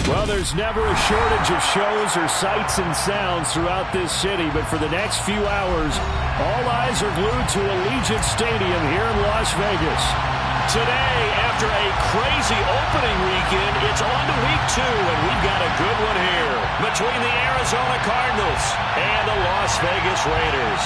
Well, there's never a shortage of shows or sights and sounds throughout this city, but for the next few hours, all eyes are glued to Allegiant Stadium here in Las Vegas. Today, after a crazy opening weekend, it's on to week 2, and we've got a good one here between the Arizona Cardinals and the Las Vegas Raiders.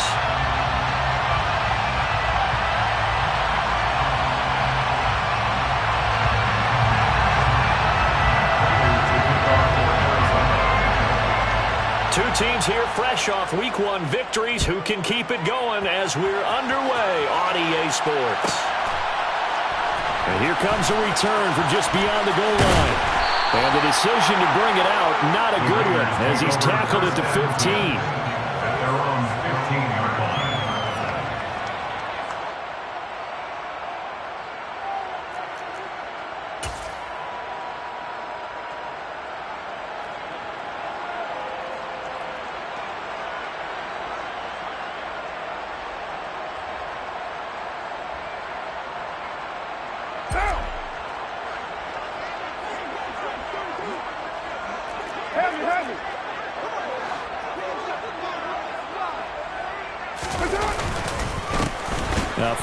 Two teams here fresh off Week 1 victories. Who can keep it going as we're underway on EA Sports? And here comes a return from just beyond the goal line. And the decision to bring it out, not a good one, as he's tackled at the 15.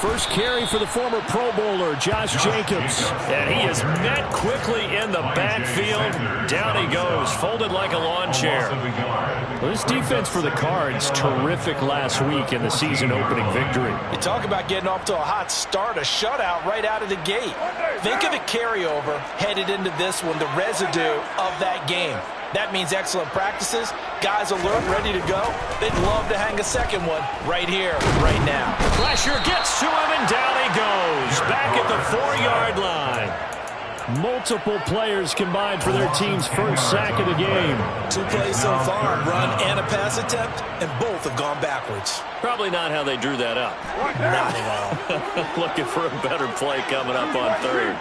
First carry for the former Pro Bowler, Josh Jacobs. And he is met quickly in the backfield. Down he goes, folded like a lawn chair. Well, this defense for the Cards, terrific last week in the season-opening victory. You talk about getting off to a hot start, a shutout right out of the gate. Think of the carryover headed into this one, the residue of that game. That means excellent practices, guys alert, ready to go. They'd love to hang a second one right here, right now. Pressure gets to him, and down he goes. Back at the 4-yard line. Multiple players combined for their team's first sack of the game. 2 plays so far, run and a pass attempt, and both have gone backwards. Probably not how they drew that up. Not at all. Looking for a better play coming up on 3rd.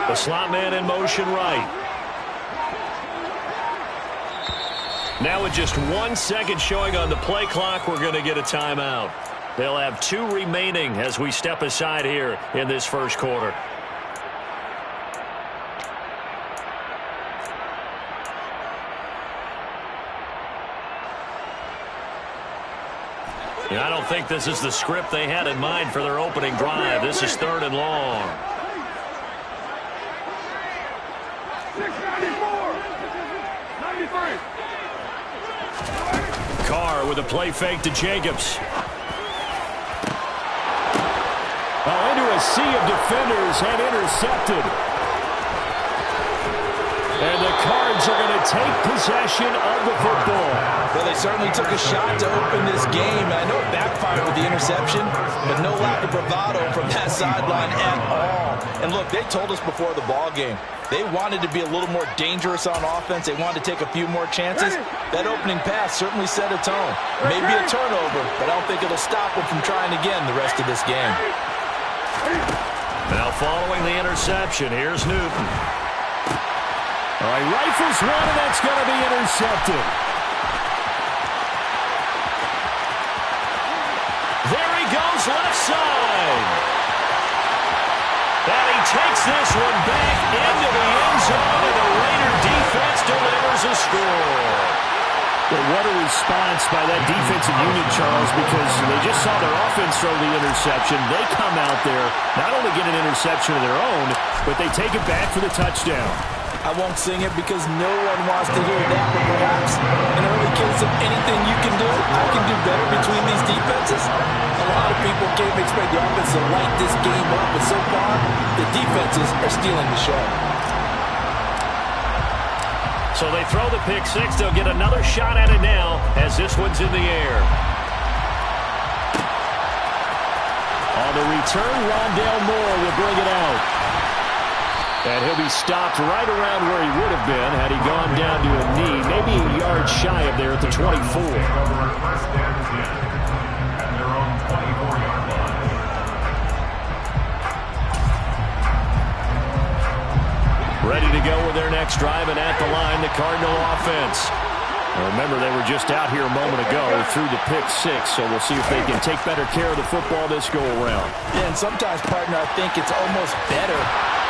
The slot man in motion right. Now with just 1 second showing on the play clock, we're going to get a timeout. They'll have 2 remaining as we step aside here in this first quarter. I don't think this is the script they had in mind for their opening drive. This is 3rd and long. Carr with a play fake to Jacobs. Into a sea of defenders and intercepted. And the Cards are going to take possession of the football. Well, they certainly took a shot to open this game. I know it backfired with the interception, but no lack of bravado from that sideline at all. And look, they told us before the ball game, they wanted to be a little more dangerous on offense. They wanted to take a few more chances. That opening pass certainly set a tone. Maybe a turnover, but I don't think it'll stop them from trying again the rest of this game. Now following the interception, here's Newton. All right, rifles one, and that's going to be intercepted. There he goes, left side. And he takes this one back into the end zone, and the Raider defense delivers a score. Well, what a response by that defensive unit, Charles, because they just saw their offense throw the interception. They come out there, not only get an interception of their own, but they take it back for the touchdown. I won't sing it because no one wants to hear that, but perhaps an early case of anything you can do, I can do better between these defenses. A lot of people can't expect the offense to light this game up, but so far, the defenses are stealing the show. So they throw the pick six. They'll get another shot at it now as this one's in the air. On the return, Rondale Moore will bring it out. And he'll be stopped right around where he would have been had he gone down to a knee, maybe a yard shy of there at the 24. Ready to go with their next drive, and at the line, the Cardinal offense. Remember, they were just out here a moment ago through the pick six, so we'll see if they can take better care of the football this go-around. Yeah, and sometimes, partner, I think it's almost better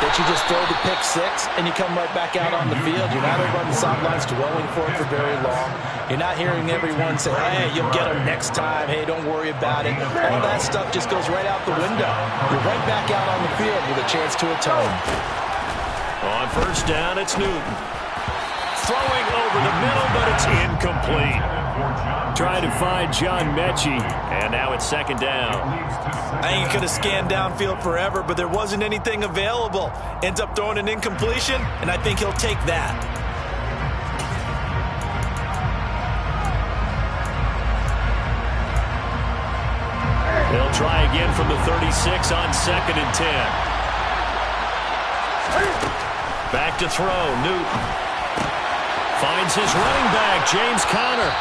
that you just throw the pick six and you come right back out on the field. You're not over on the sidelines dwelling for it for very long. You're not hearing everyone say, hey, you'll get them next time. Hey, don't worry about it. All that stuff just goes right out the window. You're right back out on the field with a chance to atone. On first down, it's Newton. Throwing over the middle, but it's incomplete. Trying to find John Mechie, and now it's second down. I think he could have scanned downfield forever, but there wasn't anything available. Ends up throwing an incompletion, and I think he'll take that. They'll try again from the 36 on 2nd and 10. Back to throw, Newton. Finds his running back, James Conner.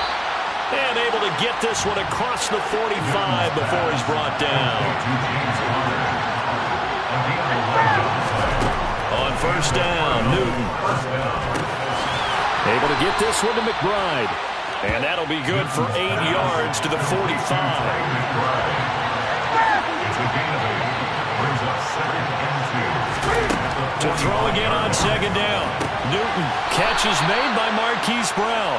And able to get this one across the 45 before he's brought down. On first down, Newton. able to get this one to McBride. And that'll be good for 8 yards to the 45. To throw again on second down. Newton. Catch is made by Marquise Brown.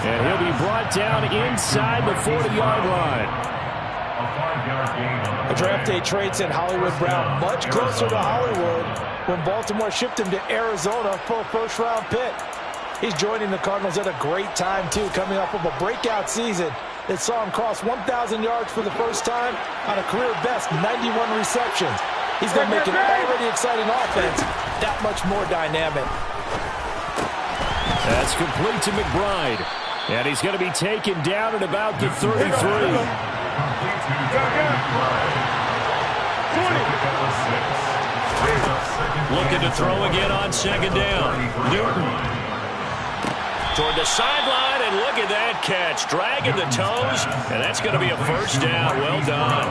And he'll be brought down inside the 40-yard line. A draft day trade sent Hollywood Brown much closer to Hollywood when Baltimore shipped him to Arizona for a first-round pick. He's joining the Cardinals at a great time, too, coming off of a breakout season that saw him cross 1,000 yards for the first time on a career-best 91 receptions. He's going to make an already exciting offense that much more dynamic. That's complete to McBride. And he's going to be taken down at about the 33. Looking to throw again on second down. Newton. Toward the sideline, and look at that catch. Dragging the toes, and that's going to be a first down. Well done.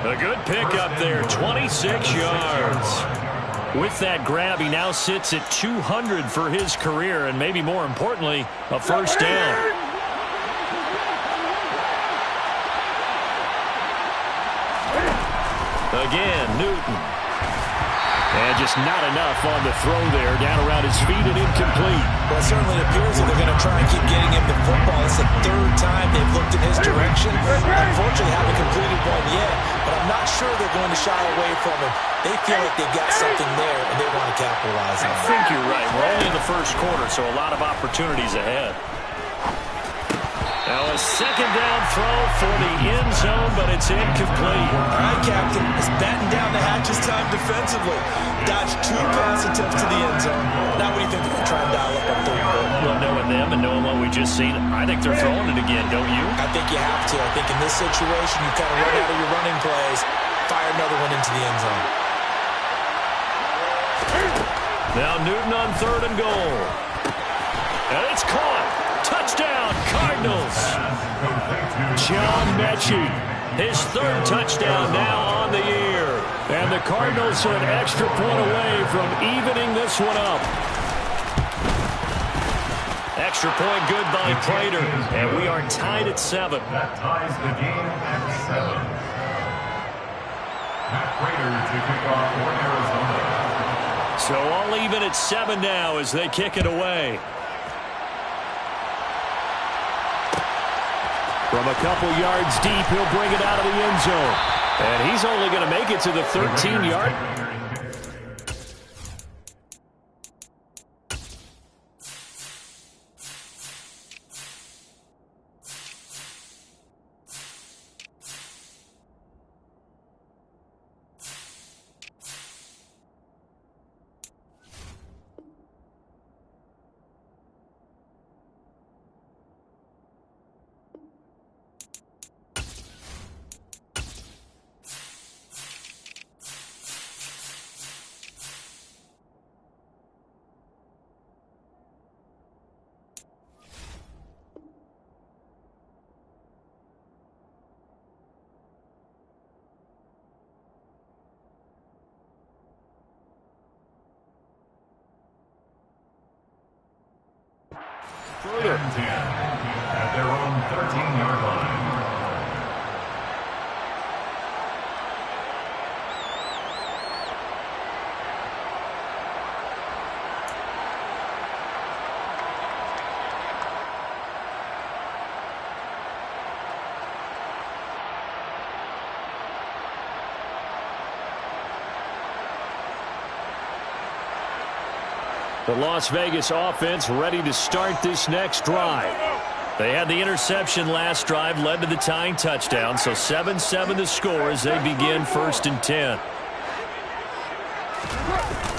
A good pickup there, 26 yards. With that grab, he now sits at 200 for his career, and maybe more importantly, a first down. Again, Newton. And just not enough on the throw there, down around his feet and incomplete. Well, it certainly appears that they're going to try and keep getting him the football. It's the third time they've looked in his direction. Unfortunately, haven't completed one yet, but I'm not sure they're going to shy away from him. They feel like they've got something there, and they want to capitalize on it. I think you're right. We're only in the first quarter, so a lot of opportunities ahead. Now a second down throw for the end zone, but it's incomplete. All right, Captain. It's batten down the hatches time defensively. Dodged 2 pass attempts to the end zone. Now what do you think they're going to try and dial up on third and goal? Well, knowing them and knowing what we just seen, I think they're throwing it again, don't you? I think you have to. I think in this situation, you kind of run out of your running plays, fire another one into the end zone. Now Newton on third and goal. And it's caught. Touchdown, Cardinals. John Mechie. His third touchdown now on the year. And the Cardinals are an extra point away from evening this one up. Extra point good by Prater. And we are tied at 7. That ties the game at 7. Matt Prater to kick off for Arizona. So all even at 7 now as they kick it away. From a couple yards deep, he'll bring it out of the end zone. And he's only going to make it to the 13-yard. further. At their own 13-yard line. The Las Vegas offense ready to start this next drive. They had the interception last drive, led to the tying touchdown, so 7-7 the score as they begin 1st and 10.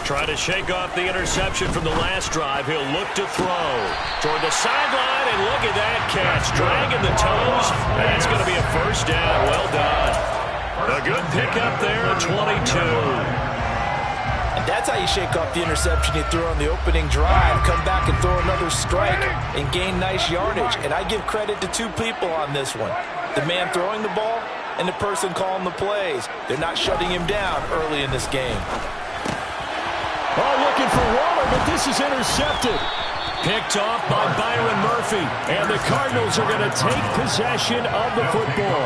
Try to shake off the interception from the last drive. He'll look to throw toward the sideline, and look at that catch. Dragging the toes. That's going to be a 1st down. Well done. A good pickup there at 22. That's how you shake off the interception you threw on the opening drive, come back and throw another strike and gain nice yardage. And I give credit to two people on this one. The man throwing the ball and the person calling the plays. They're not shutting him down early in this game. Oh, looking for Waller, but this is intercepted. Picked off by Byron Murphy. And the Cardinals are going to take possession of the football.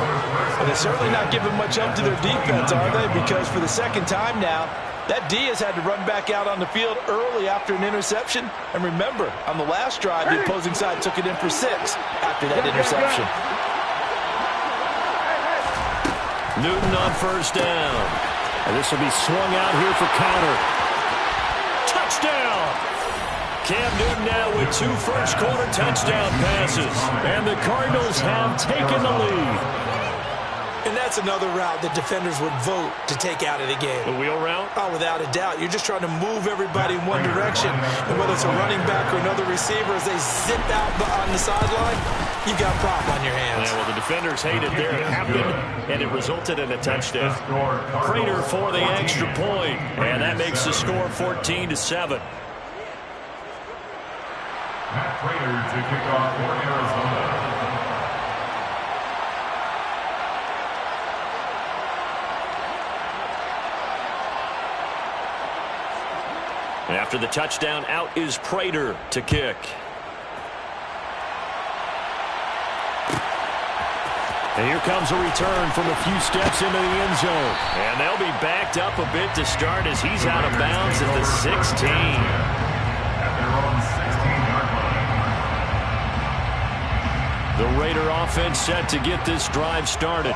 Well, they're certainly not giving much up to their defense, are they? Because for the second time now, that D has had to run back out on the field early after an interception. And remember, on the last drive, the opposing side took it in for 6 after that interception. Newton on 1st down. And this will be swung out here for counter. Touchdown! Cam Newton now with 2 first-quarter touchdown passes. And the Cardinals have taken the lead. And that's another route that defenders would vote to take out of the game. The wheel route? Oh, without a doubt. You're just trying to move everybody in one direction. And whether it's a running back or another receiver, as they zip out on the sideline, you've got a problem on your hands. Yeah, well, the defenders hate it there. It happened, and it resulted in a touchdown. Prater for the extra point. And that makes the score 14-7. Matt Prater to kick off for Arizona. After the touchdown, out is Prater to kick. And here comes a return from a few steps into the end zone. And they'll be backed up a bit to start as he's out of bounds at the 16. At their own 16-yard line. The Raider offense set to get this drive started.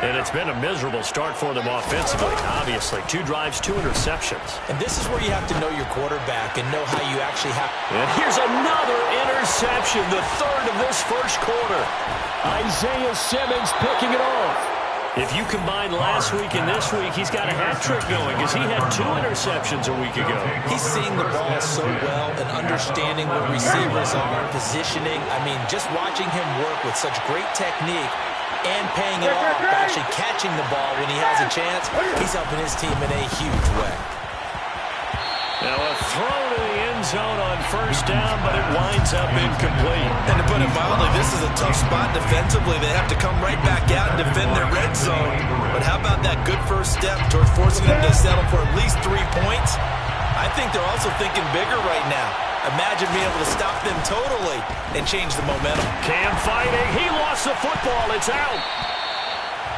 And it's been a miserable start for them offensively, obviously. 2 drives, 2 interceptions. And this is where you have to know your quarterback and know how you actually have. And here's another interception, the 3rd of this 1st quarter. Isaiah Simmons picking it off. If you combine last week and this week, he's got a hat trick going because he had 2 interceptions a week ago. He's seeing the ball so well and understanding where receivers are, positioning. I mean, just watching him work with such great technique and paying it off by actually catching the ball when he has a chance, he's helping his team in a huge way. Now a throw to the end zone on 1st down, but it winds up incomplete. And to put it mildly, this is a tough spot defensively. They have to come right back out and defend their red zone. But how about that good first step towards forcing them to settle for at least 3 points? I think they're also thinking bigger right now. Imagine being able to stop them totally and change the momentum. Cam fighting. He lost the football. It's out.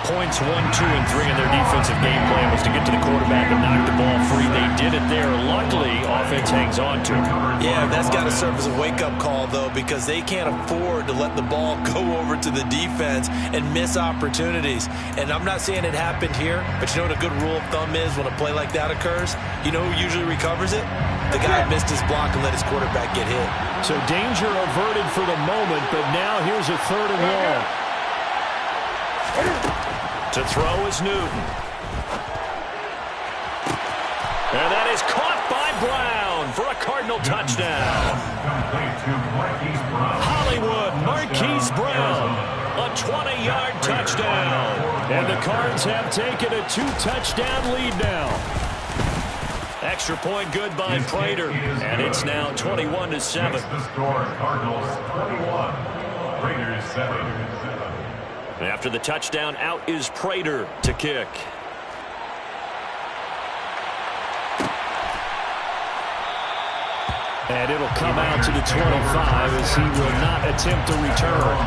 Points 1, 2, and 3 in their defensive game plan was to get to the quarterback and knock the ball free. They did it there. Luckily, offense hangs on to it. Yeah, that's got to serve as a wake-up call, though, because they can't afford to let the ball go over to the defense and miss opportunities. And I'm not saying it happened here, but you know what a good rule of thumb is when a play like that occurs? You know who usually recovers it? The guy who missed his block and let his quarterback get hit. So danger averted for the moment, but now here's a 3rd and long. To throw is Newton. And that is caught by Brown for a Cardinal touchdown. Hollywood Marquise Brown, a 20-yard touchdown. And the Cards have taken a 2-touchdown lead now. Extra point good by Prater, and it's now 21-7. The score, Cardinals 21, Raiders 7. After the touchdown, out is Prater to kick. And it'll come out to the 25 as he will not attempt to return.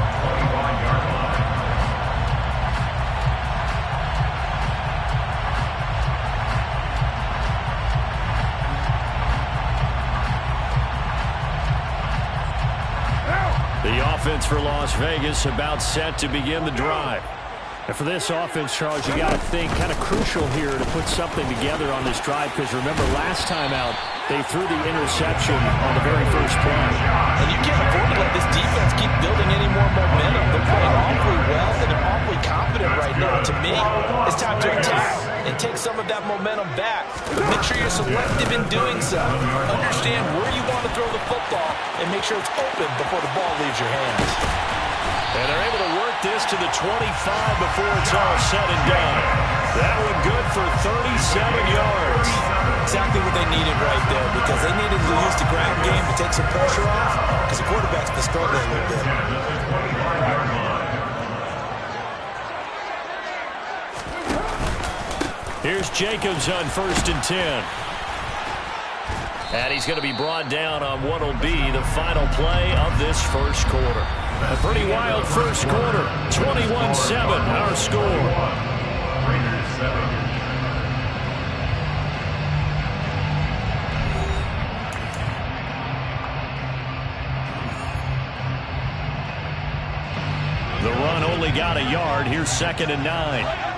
The offense for Las Vegas about set to begin the drive. And for this offense, Charles, you got to think kind of crucial here to put something together on this drive because remember last time out they threw the interception on the very first play. And you can't afford to let this defense keep building any more momentum. They're playing awfully well and they're awfully confident right now. To me, it's time to attack and take some of that momentum back. But make sure you're selective in doing so. Understand where you want to throw the football and make sure it's open before the ball leaves your hands. And they're able to work this to the 25 before it's all said and done. That one good for 37 yards. Exactly what they needed right there because they needed to use the ground game to take some pressure off because the quarterback's been struggling a little bit. Here's Jacobs on 1st and 10. And he's going to be brought down on what will be the final play of this first quarter. A pretty wild first quarter. 21-7, our score. The run only got a yard. Here's 2nd and 9.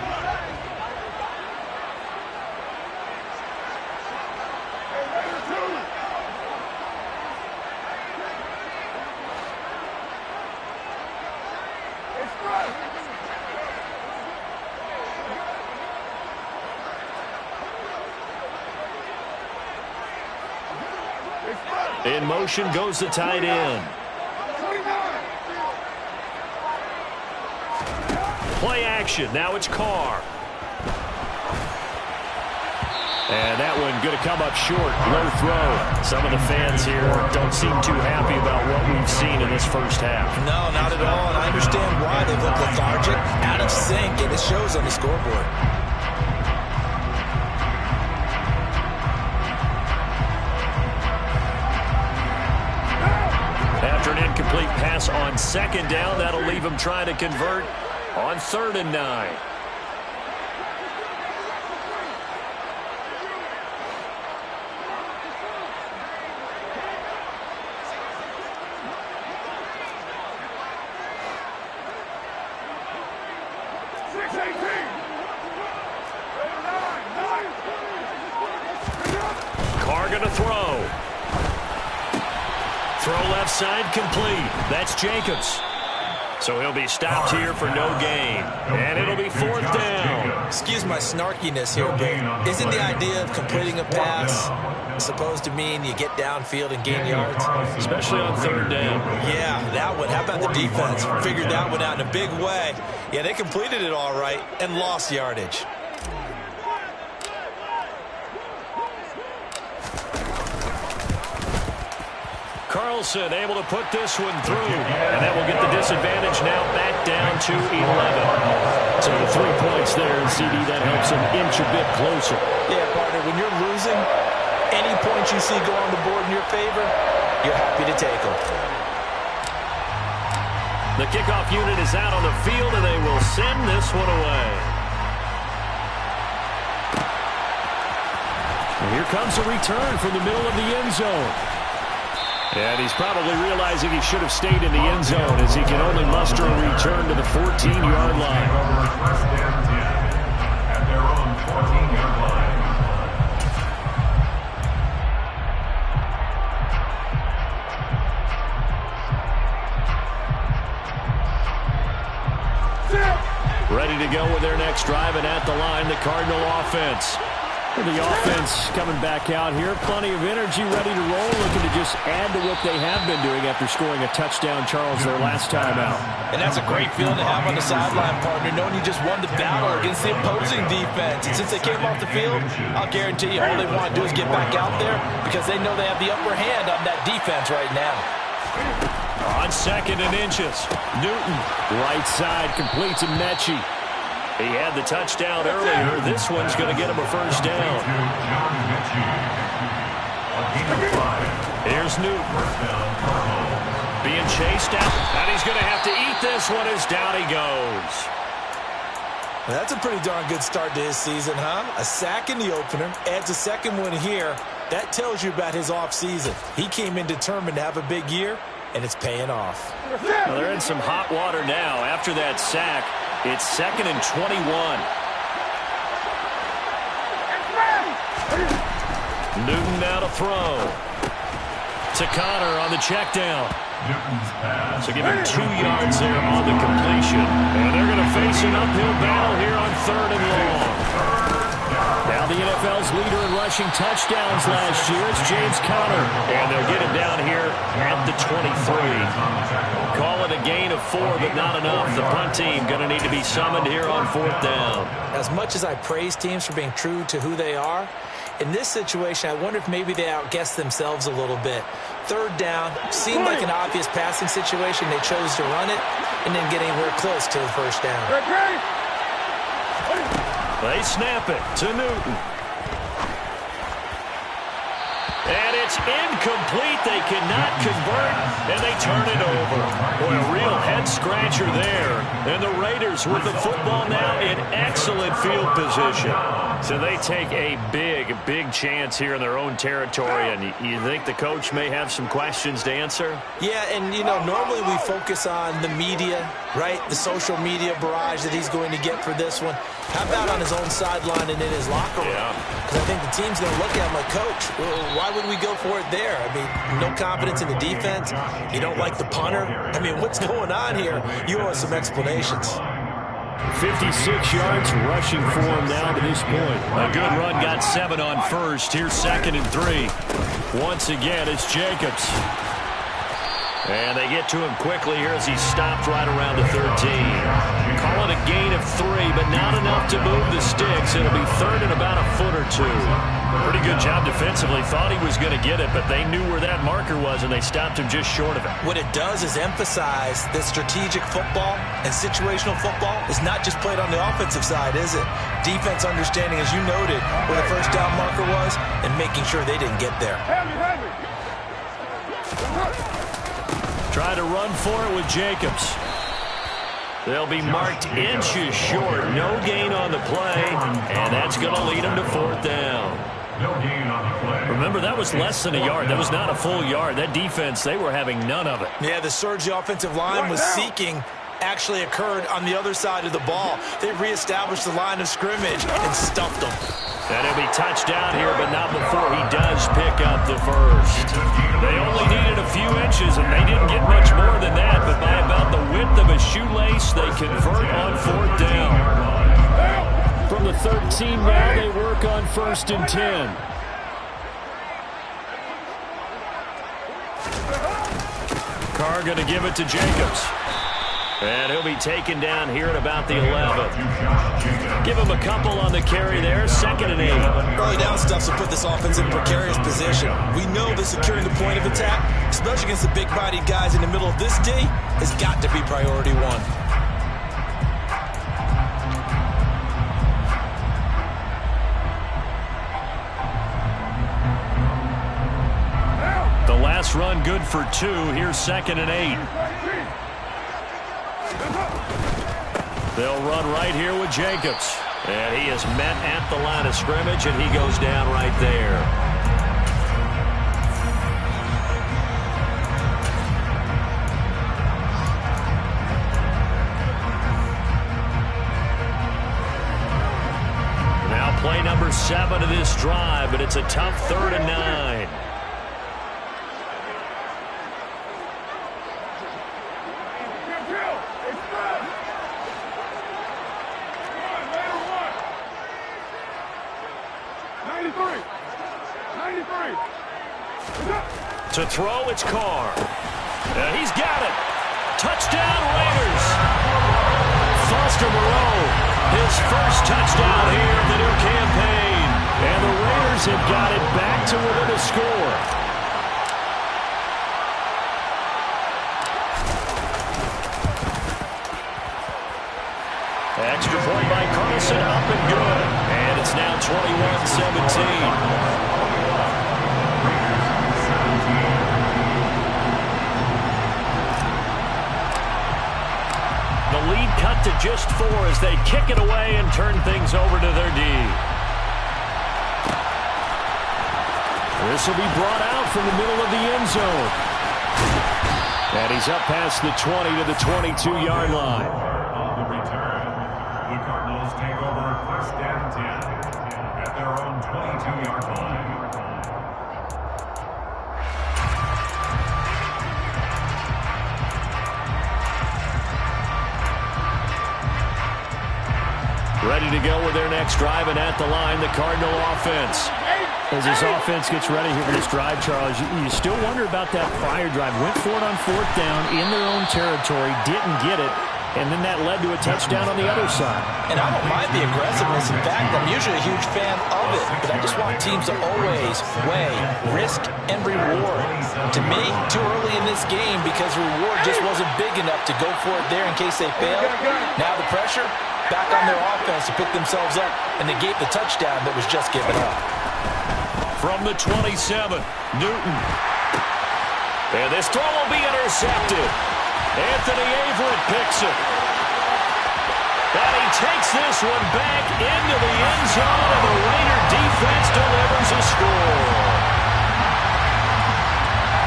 In motion goes the tight end. Play action. Now it's Carr. And that one going to come up short. Low throw. Some of the fans here don't seem too happy about what we've seen in this first half. No, not at all. And I understand why. They look lethargic, out of sync, and it shows on the scoreboard. After an incomplete pass on 2nd down, that'll leave him trying to convert on 3rd and 9. Carr going to throw. Throw left side complete. That's Jacobs. So he'll be stopped here for no gain. And it'll be 4th down. Excuse my snarkiness here, but isn't the idea of completing a pass supposed to mean you get downfield and gain yards? Especially on 3rd down. Yeah, that one. How about the defense? Figured that one out in a big way. Yeah, they completed it all right and lost yardage. Carlson able to put this one through. And that will get the disadvantage now back down to 11. So the 3 points there, and CD, that helps them inch a bit closer. Yeah, partner, when you're losing, any points you see go on the board in your favor, you're happy to take them. The kickoff unit is out on the field, and they will send this one away. And here comes a return from the middle of the end zone. And he's probably realizing he should have stayed in the end zone as he can only muster a return to the 14-yard line. At their own 14-yard line. Ready to go with their next drive, and at the line, the Cardinal offense. The offense coming back out here. Plenty of energy, ready to roll, looking to just add to what they have been doing after scoring a touchdown, Charles, their last time out. And that's a great feeling to have on the sideline, partner, knowing you just won the battle against the opposing defense. And since they came off the field, I'll guarantee you all they want to do is get back out there because they know they have the upper hand on that defense right now. On 2nd and inches, Newton. Right side completes to Mechie. He had the touchdown earlier. This one's going to get him a first down. Here's Newton. Being chased out, and he's going to have to eat this one as down he goes. That's a pretty darn good start to his season, huh? A sack in the opener, adds a second one here. That tells you about his offseason. He came in determined to have a big year, and it's paying off. Well, they're in some hot water now. After that sack, it's 2nd and 21. Newton now to throw. To Connor on the check down. So give him 2 yards there on the completion. And they're going to face an uphill battle here on 3rd and long. Now the NFL's leader in rushing touchdowns last year is James Conner. And they'll get him down here at the 23. Call it a gain of 4, but not enough. The punt team going to need to be summoned here on 4th down. As much as I praise teams for being true to who they are, in this situation, I wonder if maybe they outguessed themselves a little bit. 3rd down, seemed like an obvious passing situation. They chose to run it and didn't get anywhere close to the 1st down. They snap it to Newton. And it's incomplete. They cannot convert, and they turn it over. Boy, a real head-scratcher there. And the Raiders with the football now in excellent field position. So they take a big chance here in their own territory, and you think the coach may have some questions to answer? Yeah, and, you know, normally we focus on the media, right? The social media barrage that he's going to get for this one. How about on his own sideline and in his locker room? Because I think the team's going to look at him like, Coach, why would we go for it there? I mean, no confidence in the defense. You don't like the punter. I mean, what's going on here? You owe us some explanations. 56 yards rushing for him now to this point. A good run, got 7 on first. Here's 2nd and 3. Once again, it's Jacobs. And they get to him quickly here as he's stopped right around the 13. Call it a gain of 3, but not enough to move the sticks. It'll be 3rd and about a foot or 2. Pretty good job defensively. Thought he was going to get it, but they knew where that marker was, and they stopped him just short of it. What it does is emphasize that strategic football and situational football is not just played on the offensive side, is it? Defense understanding, as you noted, where the 1st down marker was and making sure they didn't get there. Try to run for it with Jacobs. They'll be marked inches short. No gain on the play, and that's going to lead them to 4th down. No gain on the play. Remember, that was less than a yard. That was not a full yard. That defense, they were having none of it. Yeah, the surge the offensive line was seeking actually occurred on the other side of the ball. They reestablished the line of scrimmage and stuffed them. And he'll be touched down here, but not before he does pick up the first. They only needed a few inches, and they didn't get much more than that, but by about the width of a shoelace, they convert on 4th down. From the 13 now, they work on 1st and 10. Carr going to give it to Jacobs. And he'll be taken down here at about the 11. Give him a couple on the carry there. 2nd and 8. Early down stuff will put this offense in precarious position. We know that securing the point of attack, especially against the big-bodied guys in the middle of this D, has got to be priority 1. The last run good for 2. Here's 2nd and 8. They'll run right here with Jacobs. And he is met at the line of scrimmage, and he goes down right there. Now play number 7 of this drive, but it's a tough 3rd and 9. To throw, it's Carr. And he's got it. Touchdown, Raiders. Foster Moreau, his first touchdown here of the new campaign. And the Raiders have got it back to within a score. Extra point by Carlson, up and good. And it's now 21-17. to just 4 as they kick it away and turn things over to their D. This will be brought out from the middle of the end zone. And he's up past the 20 to the 22-yard line. On the return, the Cardinals take over 1st and 10 at their own 22-yard line. Ready to go with their next drive, and at the line, the Cardinal offense. As this offense gets ready here for this drive, Charles, you still wonder about that prior drive. Went for it on 4th down in their own territory, didn't get it, and then that led to a touchdown on the other side. And I don't mind the aggressiveness. In fact, I'm usually a huge fan of it, but I just want teams to always weigh risk and reward. To me, too early in this game because reward just wasn't big enough to go for it there in case they fail. Now the pressure back on their offense to pick themselves up and negate the touchdown that was just given up. From the 27, Newton. And this throw will be intercepted. Anthony Averett picks it. And he takes this one back into the end zone, and the Raider defense delivers a score.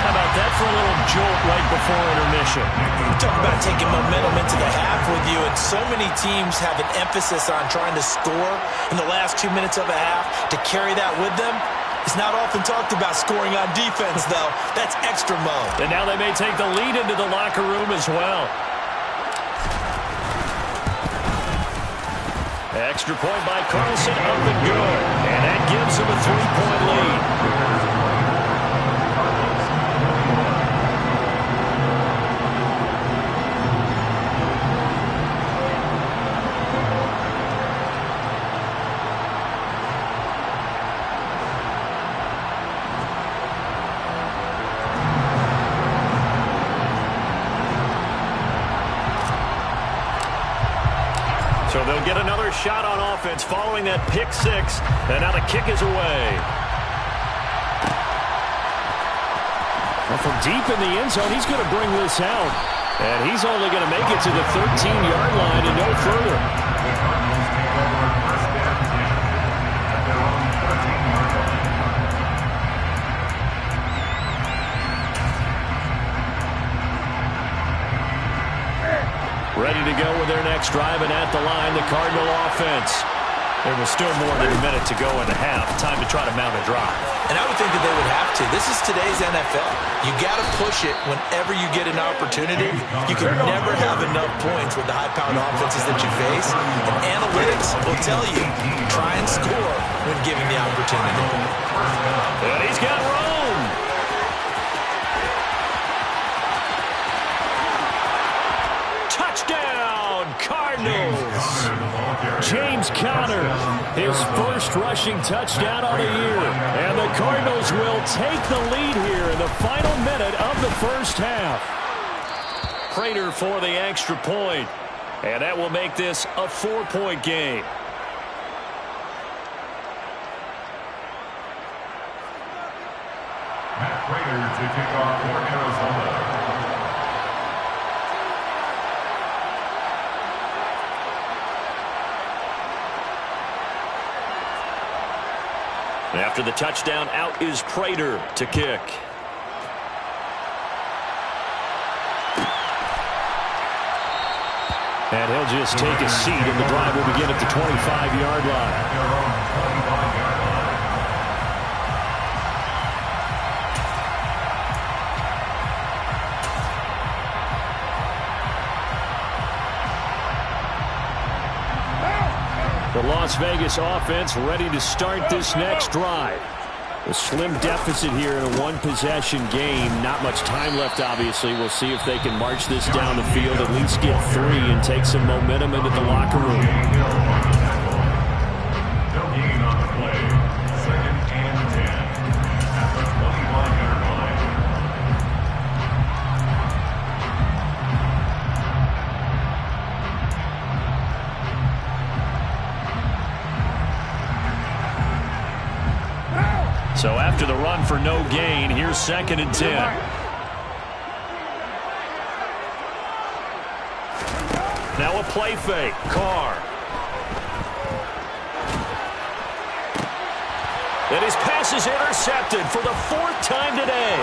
How about that for a little jolt right before intermission? Talk about taking momentum into the half with you, and so many teams have an emphasis on trying to score in the last 2 minutes of a half. To carry that with them, it's not often talked about scoring on defense, though. That's extra mode. And now they may take the lead into the locker room as well. Extra point by Carlson, up and good. And that gives them a 3-point lead. So they'll get another shot on offense following that pick 6. And now the kick is away. Well, from deep in the end zone, he's going to bring this out. And he's only going to make it to the 13-yard line and no further. The Cardinals take over 1st and 10 at their own 13-yard line. Ready to go with their next drive, and at the line, the Cardinal offense. There was still more than a minute to go in the half. Time to try to mount a drive. And I would think that they would have to. This is today's NFL. You got to push it whenever you get an opportunity. You can never have enough points with the high-powered offenses that you face. And analytics will tell you, try and score when given the opportunity. And he's got Rome. Touchdown, Cardinals. James Conner, his first rushing touchdown on the year. And the Cardinals will take the lead here in the final minute of the first half. Prater for the extra point. And that will make this a 4-point game. Matt Prater to kick off for Arizona. After the touchdown, out is Prater to kick. And he'll just take a seat, and the drive will begin at the 25-yard line. The Las Vegas offense ready to start this next drive. A slim deficit here in a one-possession game. Not much time left, obviously. We'll see if they can march this down the field, at least get 3 and take some momentum into the locker room. No gain on the play. 2nd and 10 at the 25-yard line. So after the run for no gain, here's 2nd and 10. Now a play fake. Carr. And his pass is intercepted for the 4th time today.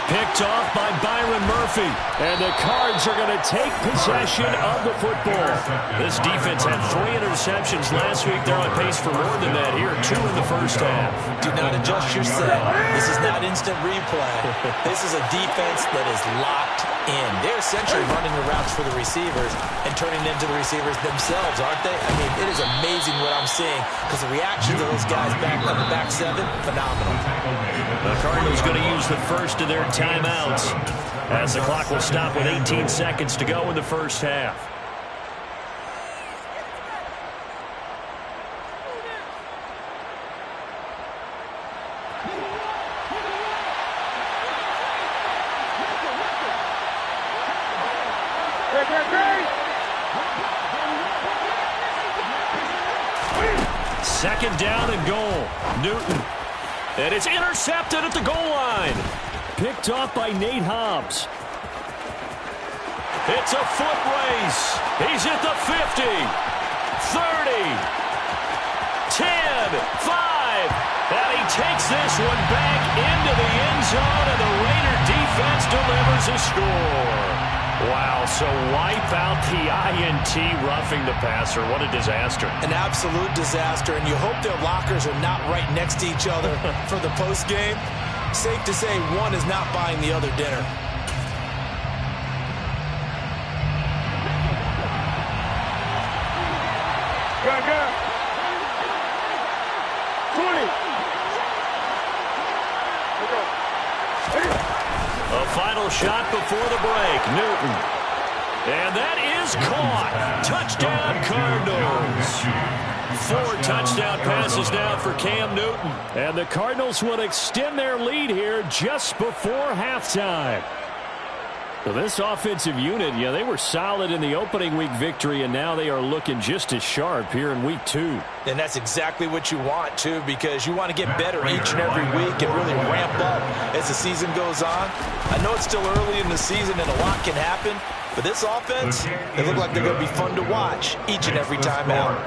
Picked off by Byron Murphy. And the Cards are going to take possession of the football. This defense had 3 interceptions last week. They're on pace for more than that here. 2 in the first half. Do not adjust your set. This is not instant replay. This is a defense that is locked in. They're essentially running the routes for the receivers and turning them to the receivers themselves, aren't they? I mean, it is amazing what I'm seeing because the reaction to those guys back on the back 7, phenomenal. The Cardinals going to use the first of their timeouts as the clock will stop with 18 seconds to go in the first half. Second down and goal. Newton. And it's intercepted at the goal line. Picked off by Nate Hobbs. It's a foot race. He's at the 50, 30, 10, 5. And he takes this one back into the end zone, and the Raider defense delivers a score. Wow, so wipe out the INT roughing the passer. What a disaster. An absolute disaster, and you hope their lockers are not right next to each other for the postgame. Safe to say one is not buying the other dinner. A final shot before the break. Newton. And that is caught. Touchdown, Cardinals. 4 touchdown passes now for Cam Newton. And the Cardinals will extend their lead here just before halftime. So this offensive unit, they were solid in the opening week victory, and now they are looking just as sharp here in week 2. And that's exactly what you want, too, because you want to get better each and every week and really ramp up as the season goes on. I know it's still early in the season and a lot can happen, but this offense, they look like they're going to be fun to watch each and every time out.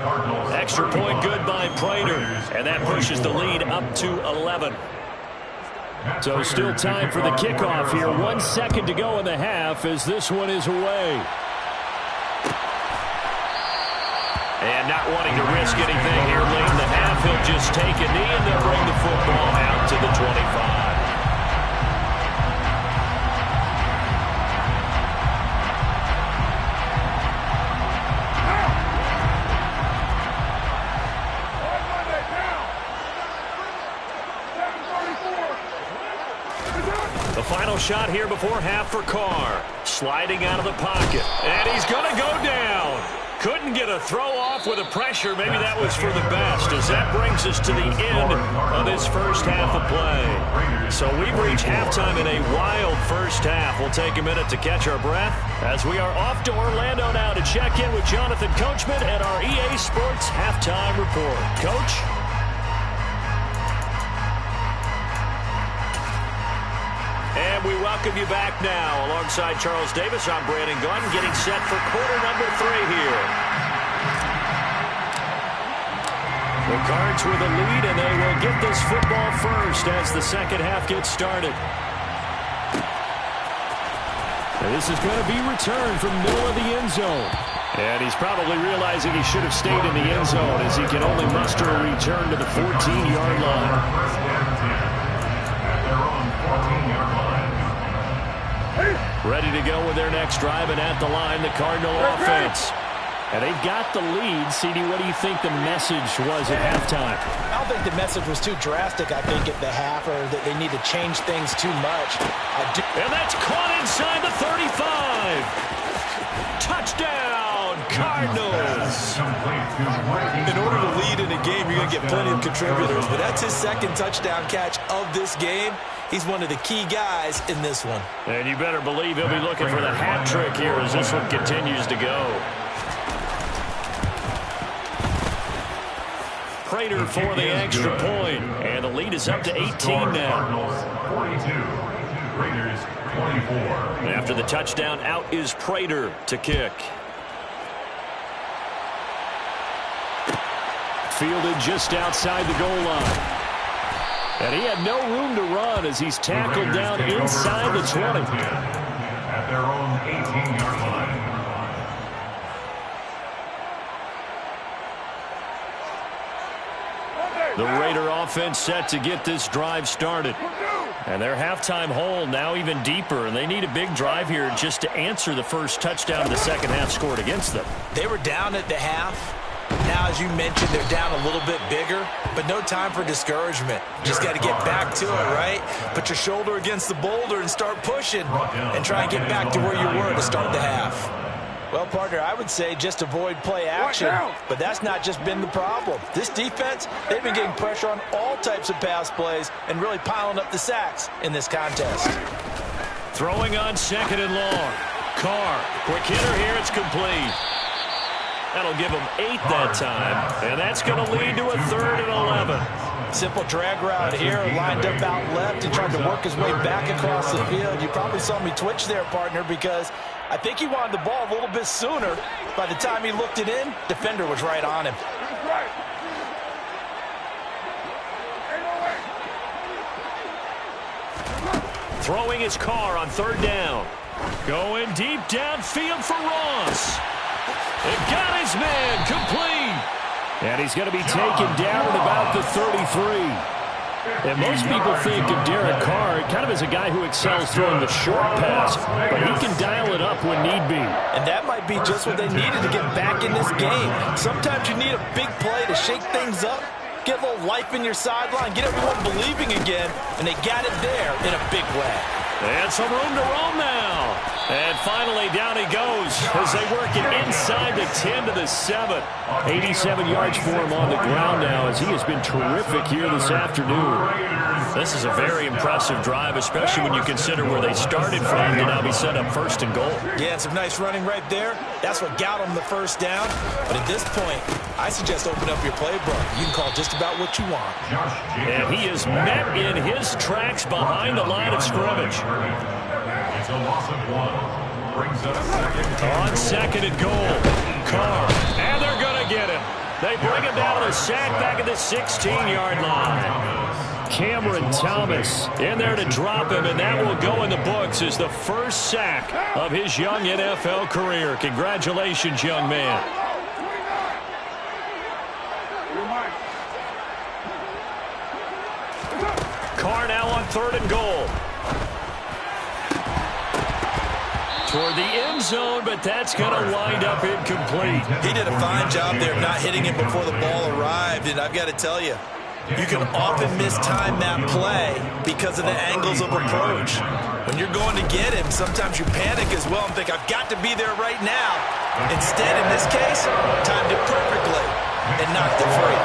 Extra point good by Prater, and that pushes the lead up to 11. So still time for the kickoff here. 1 second to go in the half as this one is away. And not wanting to risk anything here late in the half, he'll just take a knee and they'll bring the football out to the 25. The final shot here before half for Carr. Sliding out of the pocket. And he's going to go down. Couldn't get a throw off with the pressure. Maybe that was for the best, as that brings us to the end of this first half of play. So we've reached halftime in a wild first half. We'll take a minute to catch our breath as we are off to Orlando now to check in with Jonathan Coachman at our EA Sports Halftime Report. Coach? And we welcome you back now. Alongside Charles Davis, I'm Brandon Gunn, getting set for quarter number 3 here. The Cards with a lead, and they will get this football first as the second half gets started. And this is going to be returned from middle of the end zone. And he's probably realizing he should have stayed in the end zone as he can only muster a return to the 14-yard line. Ready to go with their next drive, and at the line, the Cardinal offense. And they've got the lead. CD, what do you think the message was at halftime? I don't think the message was too drastic, I think, at the half, or that they need to change things too much. And that's caught inside the 35. Touchdown, Cardinals. In order to lead in a game, you're going to get plenty of contributors, but that's his second touchdown catch of this game. He's one of the key guys in this one. And you better believe he'll be looking for the hat trick here as this one continues to go. Prater for the extra point, and the lead is up to 18 now. 42, Raiders 24. After the touchdown, out is Prater to kick. fielded just outside the goal line. And he had no room to run as he's tackled down inside the 20. At their own 18-yard line. The Raider offense set to get this drive started. And their halftime hole now even deeper, and they need a big drive here just to answer the first touchdown of the second half scored against them. They were down at the half. Now, as you mentioned, they're down a little bit bigger, but no time for discouragement. Just got to get back to it, right? Put your shoulder against the boulder and start pushing and try and get back to where you were to start the half. Well, partner, I would say just avoid play action, but that's not just been the problem. This defense, they've been getting pressure on all types of pass plays and really piling up the sacks in this contest. Throwing on second and long. Carr, quick hitter here, it's complete. That'll give him 8 that time, and that's going to lead to a 3rd and 11. Simple drag route here, lined up out left and tried to work his way back across the field. You probably saw me twitch there, partner, because I think he wanted the ball a little bit sooner. By the time he looked it in, defender was right on him. Throwing his Carr on 3rd down. Going deep downfield for Ross. It got his man complete. And he's going to be taken down at about the 33. And most people think of Derek Carr kind of as a guy who excels throwing the short pass, but he can dial it up when need be. And that might be just what they needed to get back in this game. Sometimes you need a big play to shake things up, get a little life in your sideline, get everyone believing again, and they got it there in a big way. And some room to roam now. And finally, down he goes as they work it inside the 10 to the 7. 87 yards for him on the ground now as he has been terrific here this afternoon. This is a very impressive drive, especially when you consider where they started from to now be set up 1st and goal. Yeah, and some nice running right there. That's what got them the 1st down. But at this point, I suggest open up your playbook. You can call just about what you want. And he is met in his tracks behind the line of scrimmage. It's a loss of 1. Brings up 2nd. On 2nd and goal. Carr. And they're going to get him. They bring him down to the sack back at the 16-yard line. Cameron Thomas in there to drop him, and that will go in the books as the first sack of his young NFL career. Congratulations, young man. Carr now on 3rd and goal. Toward the end zone, but that's going to wind up incomplete. He did a fine job there of not hitting him before the ball arrived, and I've got to tell you, you can often mistime that play because of the angles of approach. When you're going to get him, sometimes you panic as well and think, I've got to be there right now. Instead, in this case, timed it perfectly and knocked it free.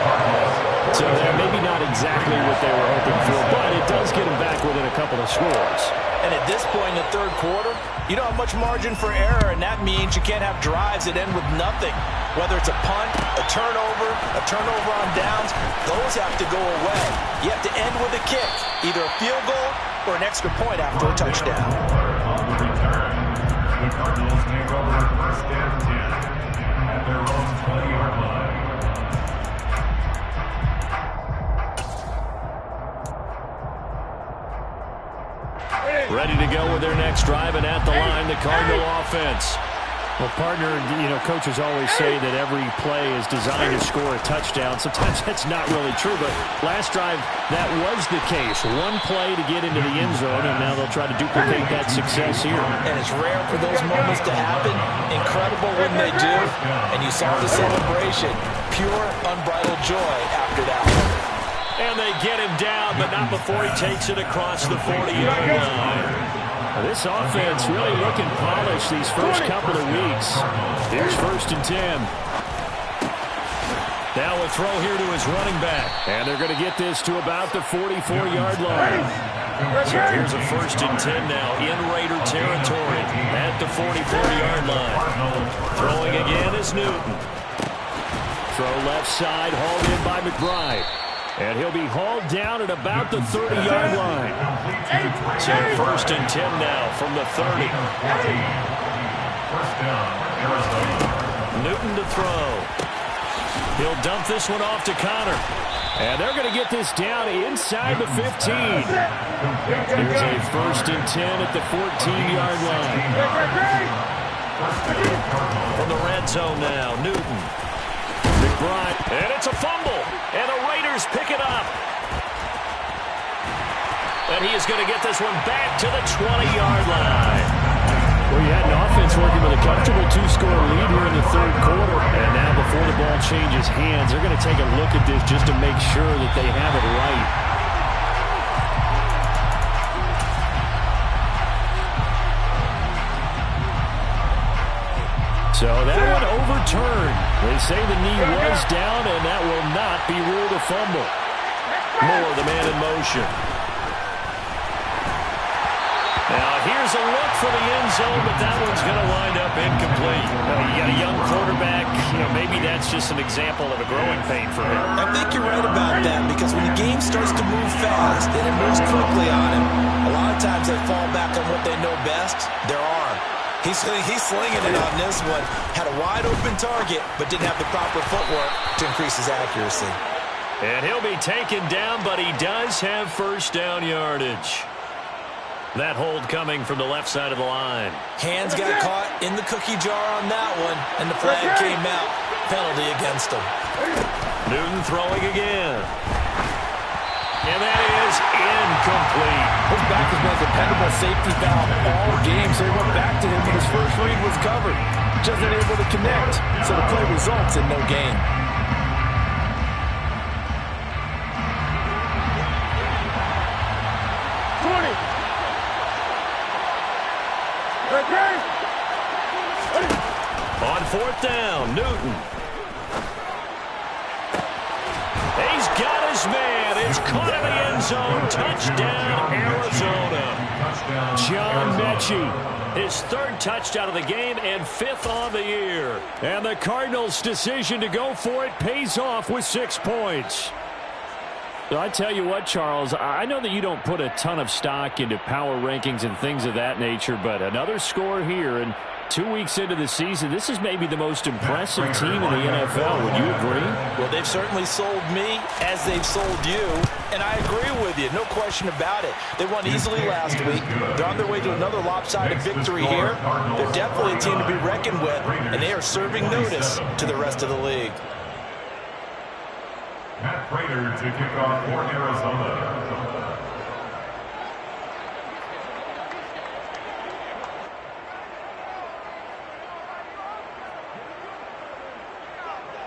So maybe not exactly what they were hoping for, but it does get him back within a couple of scores. And at this point in the 3rd quarter, you don't have much margin for error, and that means you can't have drives that end with nothing. Whether it's a punt, a turnover on downs, those have to go away. You have to end with a kick, either a field goal or an extra point after a touchdown. On the return, the Cardinals take over 1st and 10 at their own 20-yard line. Ready to go with their next drive, and at the line, the Cardinal offense. Well, partner, coaches always say that every play is designed to score a touchdown. Sometimes that's not really true, but last drive, that was the case. One play to get into the end zone, and now they'll try to duplicate that success here. And it's rare for those moments to happen. Incredible when they do. And you saw the celebration. Pure, unbridled joy after that one. And they get him down, but not before he takes it across the 40-yard line. This offense really looking polished these first couple of weeks. Here's 1st and 10. Now a throw here to his running back. And they're going to get this to about the 44-yard line. So here's a 1st and 10 now in Raider territory at the 44-yard line. Throwing again is Newton. Throw left side, hauled in by McBride. And he'll be hauled down at about the 30-yard line. So 1st and 10 now from the 30. First down, Arizona. Newton to throw. He'll dump this one off to Connor. And they're going to get this down inside the 15. Here's a 1st and 10 at the 14-yard line. From the red zone now, Newton. McBride, and it's a fumble. And the Raiders pick it up. And he is going to get this one back to the 20-yard line. Well, you had an offense working with a comfortable 2-score lead here in the 3rd quarter. And now before the ball changes hands, they're going to take a look at this just to make sure that they have it right. So that one overturned. They say the knee was down, and that will not be ruled a fumble. Moore, the man in motion. Now, here's a look for the end zone, but that one's going to wind up incomplete. You got a young quarterback. Maybe that's just an example of a growing pain for him. I think you're right about that, because when the game starts to move fast and it moves quickly on him, a lot of times they fall back on what they know best, their arm. He's slinging it on this one. Had a wide-open target, but didn't have the proper footwork to increase his accuracy. And he'll be taken down, but he does have 1st down yardage. That hold coming from the left side of the line. Hands got caught in the cookie jar on that one, and the flag came out. Penalty against him. Newton throwing again. And that is incomplete. His back has been a dependable safety valve all game, so he went back to him when his first read was covered. Just unable to connect, so the play results in no gain. On 4th down, Newton. He's got his man. It's caught in the end zone. Touchdown, Arizona. John Mechie, his 3rd touchdown of the game and 5th on the year. And the Cardinals' decision to go for it pays off with 6 points. So I tell you what, Charles, I know that you don't put a ton of stock into power rankings and things of that nature, but another score here, and 2 weeks into the season, this is maybe the most impressive team in the NFL. Would you agree? Well, they've certainly sold me as they've sold you, and I agree with you. No question about it. They won easily last week. They're on their way to another lopsided victory here. They're definitely a team to be reckoned with, and they are serving notice to the rest of the league. Matt Prater to kick off for Arizona.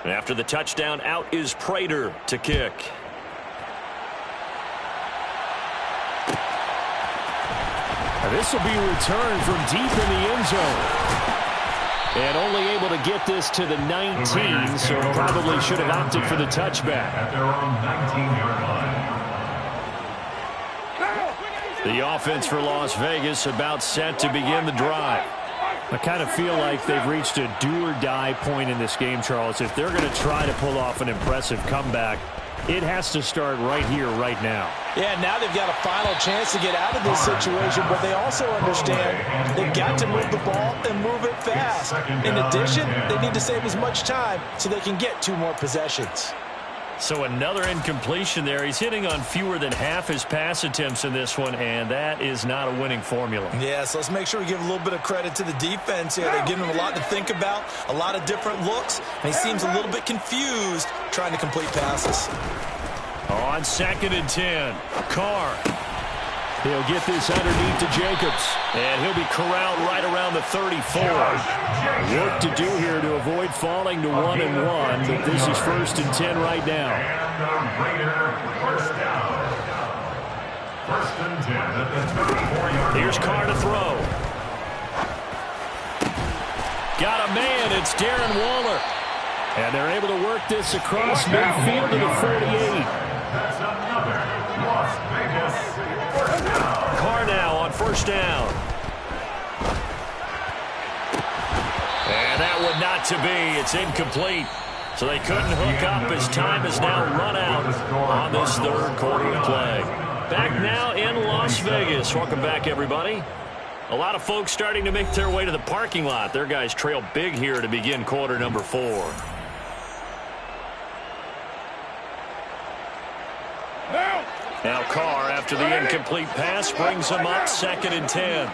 After the touchdown, out is Prater to kick. This will be returned from deep in the end zone. And only able to get this to the 19, so probably should have opted for the touchback. At their own 19-yard line. The offense for Las Vegas about set to begin the drive. I kind of feel like they've reached a do-or-die point in this game, Charles. If they're going to try to pull off an impressive comeback, it has to start right here, right now. Yeah, now they've got a final chance to get out of this situation, but they also understand they've got to move the ball and move it fast. In addition, they need to save as much time so they can get 2 more possessions. So another incompletion there. He's hitting on fewer than half his pass attempts in this one, and that is not a winning formula. Yeah, so let's make sure we give a little bit of credit to the defense here. They're giving him a lot to think about, a lot of different looks, and he seems a little bit confused trying to complete passes. On 2nd and 10, Carr. He'll get this underneath to Jacobs, and he'll be corralled right around the 34. Work to do here to avoid falling to 1-1, but this is 1st and 10 right now. And the Raider first down. 1st and 10 at the 34-yard line. Here's Carr to throw. Got a man, it's Darren Waller. And they're able to work this across midfield to the 48. That's another Las Vegas first down. Carr now on 1st down. And that would not to be. It's incomplete. So they couldn't hook up as time has now run out on this 3rd quarter of play. Back now in Las Vegas. Welcome back, everybody. A lot of folks starting to make their way to the parking lot. Their guys trail big here to begin quarter number 4. Now Carr, after the incomplete pass, brings him up 2nd and 10.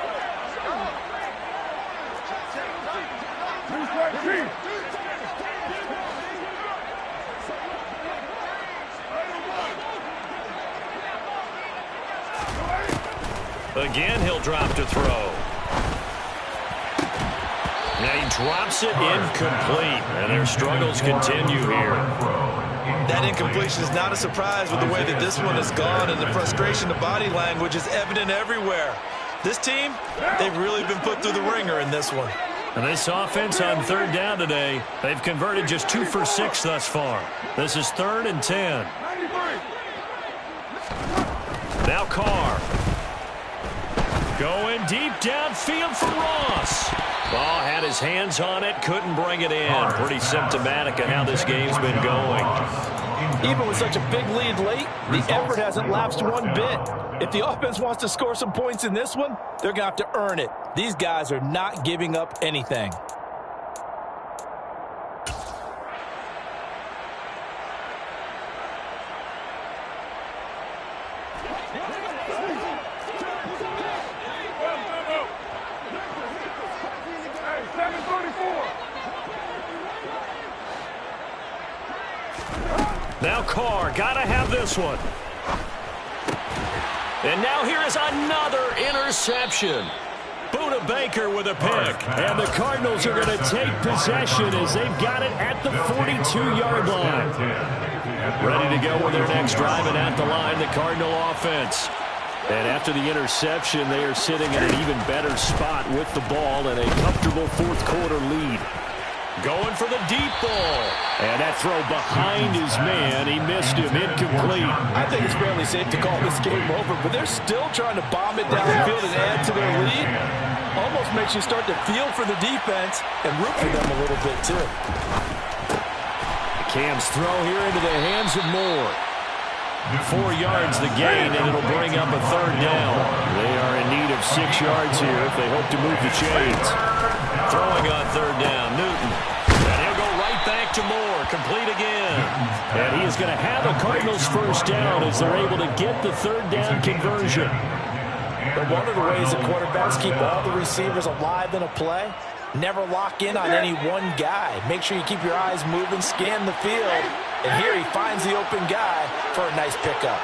Again, he'll drop to throw. Now he drops it incomplete, and their struggles continue here. That incompletion is not a surprise with the way that this one has gone, and the frustration, the body language is evident everywhere. This team, they've really been put through the ringer in this one. And this offense on 3rd down today, they've converted just 2 for 6 thus far. This is 3rd and 10. Now Carr. Going deep downfield for Ross. Ball had his hands on it, couldn't bring it in. Pretty symptomatic of how this game's been going. Even with such a big lead late, the effort hasn't lapsed one bit. If the offense wants to score some points in this one, they're going to have to earn it. These guys are not giving up anything. Now Carr, gotta have this one. And now here is another interception. Buda Baker with a pick. And the Cardinals are going to take possession as they've got it at the 42-yard line. Ready to go with their next drive, and at the line, the Cardinal offense. And after the interception, they are sitting in an even better spot with the ball and a comfortable 4th quarter lead. Going for the deep ball. And that throw behind his man. He missed him. Incomplete. I think it's fairly safe to call this game over, but they're still trying to bomb it downfield and add to their lead. Almost makes you start to feel for the defense and root for them a little bit, too. Cam's throw here into the hands of Moore. 4 yards the gain, and it'll bring up a 3rd down. They are in need of 6 yards here if they hope to move the chains. Throwing on 3rd down, Newton. And he'll go right back to Moore, complete again. And he is going to have a Cardinals 1st down as they're able to get the 3rd down conversion. But one of the ways that quarterbacks keep all the receivers alive in a play, never lock in on any one guy. Make sure you keep your eyes moving, scan the field. And here he finds the open guy for a nice pickup.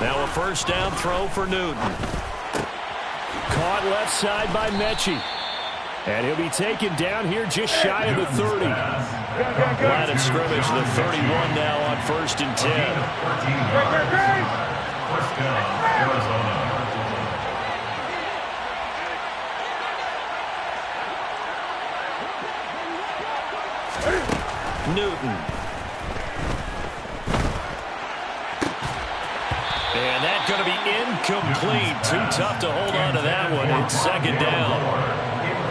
Now a 1st down throw for Newton. Caught left side by Mechie. And he'll be taken down here just shy of the 30. Line of scrimmage, the 31 now on 1st and 10. 1st down, Arizona. Newton. And that's going to be incomplete. Too tough to hold on to that one. It's 2nd down.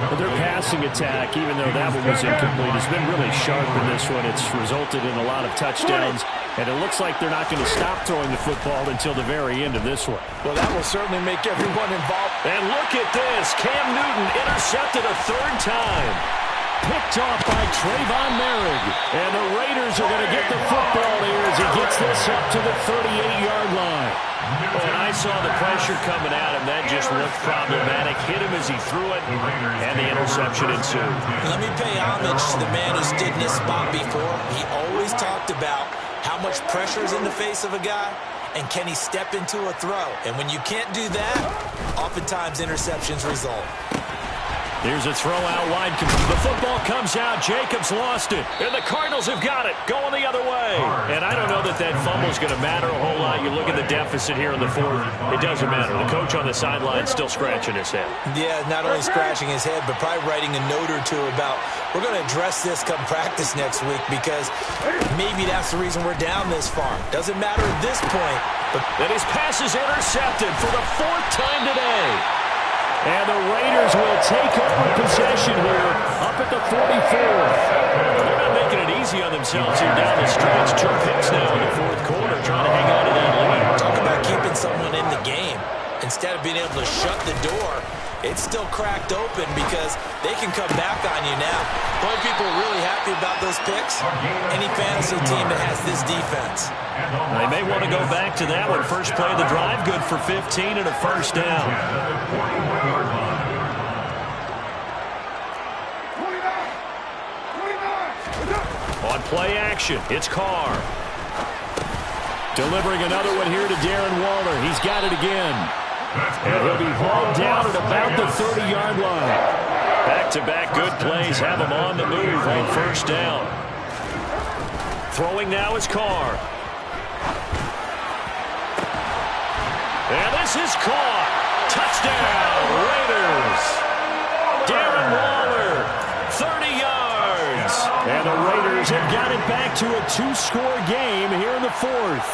Well, their passing attack, even though that one was incomplete, has been really sharp in this one. It's resulted in a lot of touchdowns, and it looks like they're not going to stop throwing the football until the very end of this one. Well, that will certainly make everyone involved. And look at this. Cam Newton intercepted a 3rd time. Picked off by Trayvon Merrick. And the Raiders are going to get the football here as he gets this up to the 38-yard line. Oh, and I saw the pressure coming at him. That just looked problematic. Hit him as he threw it, and the interception ensued. Let me pay homage to the man who stood in this spot before. He always talked about how much pressure is in the face of a guy, and can he step into a throw. And when you can't do that, oftentimes interceptions result. Here's a throw out wide. The football comes out. Jacobs lost it. And the Cardinals have got it. Going the other way. And I don't know that that fumble is going to matter a whole lot. You look at the deficit here in the 4th. It doesn't matter. The coach on the sideline still scratching his head. Yeah, not only scratching his head, but probably writing a note or two about, we're going to address this come practice next week, because maybe that's the reason we're down this far. Doesn't matter at this point. But and his pass is intercepted for the 4th time today. And the Raiders will take over possession here up at the 44th. They're not making it easy on themselves here down the stretch. 2 picks now in the 4th quarter, trying to hang on to that lead. Talk about keeping someone in the game. Instead of being able to shut the door, it's still cracked open because they can come back on you now. The only people really happy about those picks, any fantasy team that has this defense. They may want to go back to that one. First play of the drive, good for 15 and a first down. On play action, it's Carr. Delivering another one here to Darren Waller. He's got it again. And he'll be hauled down at about the 30-yard line. Back-to-back good plays have him on the move on first down. Throwing now is Carr. And this is caught. Touchdown, Raiders. Darren Waller, 30 yards. And the Raiders have got it back to a 2-score game here in the fourth.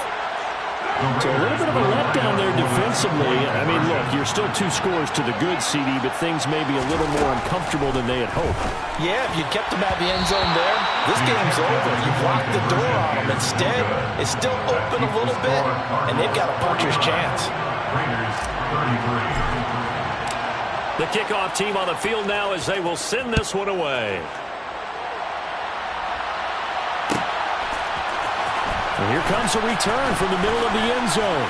So a little bit of a letdown there defensively. I mean, look, you're still 2 scores to the good, CD, but things may be a little more uncomfortable than they had hoped. Yeah, if you kept them at the end zone there, this game's over. You've locked the door on them. Instead, it's still open a little bit, and they've got a puncher's chance. The kickoff team on the field now as they will send this one away. And here comes a return from the middle of the end zone.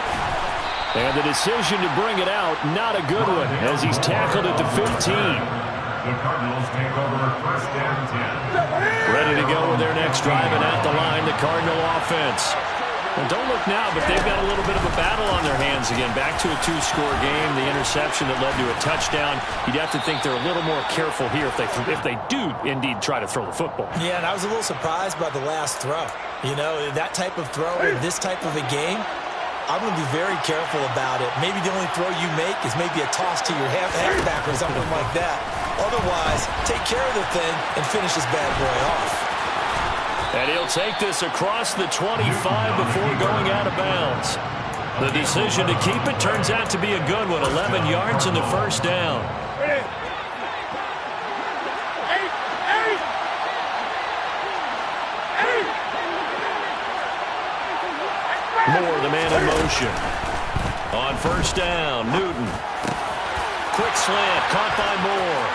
And the decision to bring it out, not a good one, as he's tackled at the 15. The Cardinals take over first and 10. Ready to go with their next drive, and at the line, the Cardinal offense. Well, don't look now, but they've got a little bit of a battle on their hands again. Back to a 2-score game. The interception that led to a touchdown. You'd have to think they're a little more careful here if they do indeed try to throw the football. Yeah, and I was a little surprised by the last throw. You know, that type of throw in this type of a game, I'm going to be very careful about it. Maybe the only throw you make is maybe a toss to your halfback or something like that. Otherwise, take care of the thing and finish this bad boy off. And he'll take this across the 25 before going out of bounds. The decision to keep it turns out to be a good one. 11 yards in the first down. Moore, the man in motion. On first down, Newton. Quick slant, caught by Moore.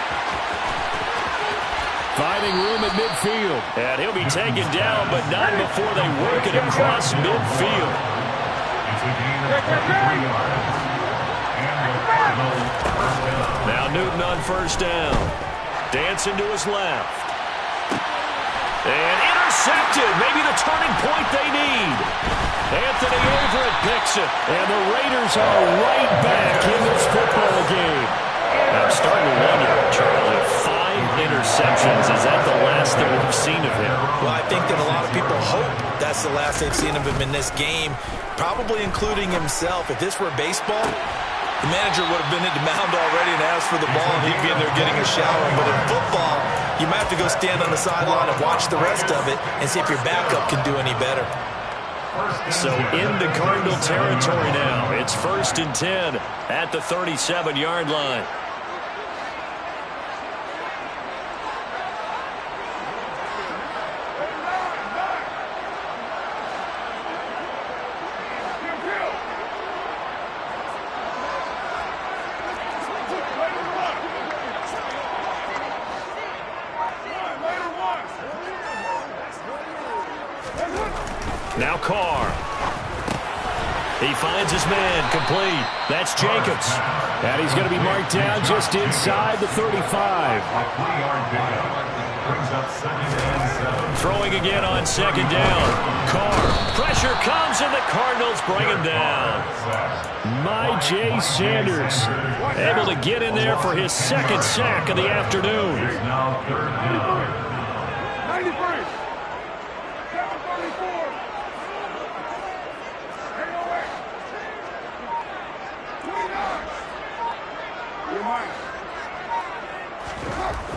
Finding room at midfield. And he'll be taken down, but not before they work it across midfield. Now Newton on first down. Dancing to his left. And intercepted. Maybe the turning point they need. Anthony Everett picks it. And the Raiders are right back in this football game. I'm starting to wonder, Charlie, 5 interceptions. Is that the last that we've seen of him? Well, I think that a lot of people hope that's the last they've seen of him in this game, probably including himself. If this were baseball, the manager would have been at the mound already and asked for the ball, and he'd be in there getting a shower. But in football, you might have to go stand on the sideline and watch the rest of it and see if your backup can do any better. So into Cardinal territory now. It's 1st and 10 at the 37-yard line. Now Carr. He finds his man, complete. That's Jacobs. And he's going to be marked down just inside the 35. Throwing again on second down. Carr. Pressure comes, and the Cardinals bring him down. Jay Sanders able to get in there for his second sack of the afternoon.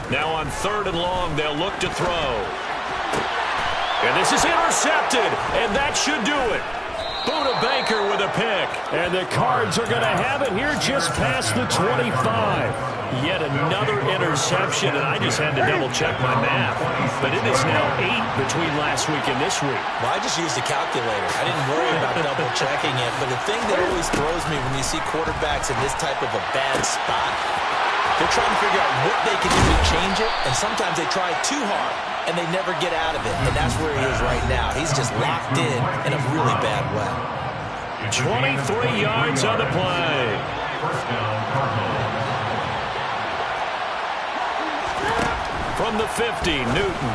Now on 3rd and long, they'll look to throw. And this is intercepted, and that should do it. Buda Baker with a pick. And the Cards are going to have it here just past the 25. Yet another interception, and I just had to double-check my math. But it is now 8 between last week and this week. Well, I just used a calculator. I didn't worry about double-checking it. But the thing that always throws me when you see quarterbacks in this type of a bad spot, They're trying to figure out what they can do to change it, and sometimes they try too hard, and they never get out of it. And that's where he is right now. He's just locked in a really bad way. 23 yards on the play. First down, Cardinals. From the 50, Newton.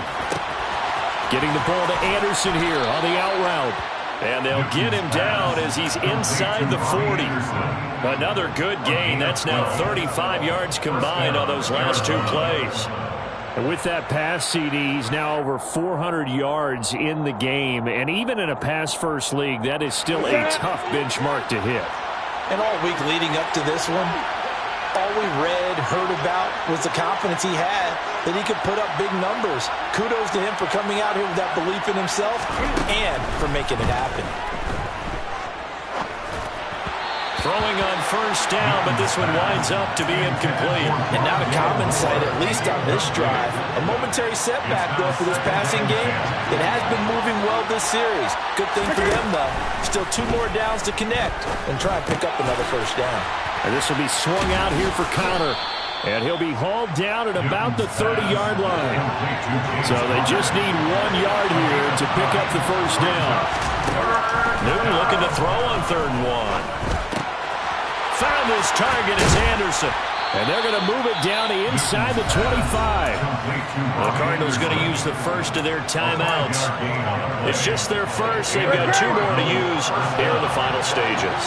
Getting the ball to Anderson here on the out route. And they'll get him down as he's inside the 40. Another good gain. That's now 35 yards combined on those last two plays. And with that pass, CD, he's now over 400 yards in the game. And even in a pass-first league, that is still a tough benchmark to hit. And all week leading up to this one, all we read, heard about was the confidence he had that he could put up big numbers. Kudos to him for coming out here with that belief in himself and for making it happen. Throwing on first down, but this one winds up to be incomplete. And not a common sight, at least on this drive. A momentary setback, though, for this passing game. It has been moving well this series. Good thing for them, though. Still 2 more downs to connect and try and pick up another first down. And this will be swung out here for Connor. And he'll be hauled down at about the 30-yard line. So they just need 1 yard here to pick up the first down. Newton looking to throw on 3rd and 1. Found his target is Anderson. And they're going to move it down to inside the 25. The Cardinals going to use the first of their timeouts. It's just their first. They've got 2 more to use here in the final stages.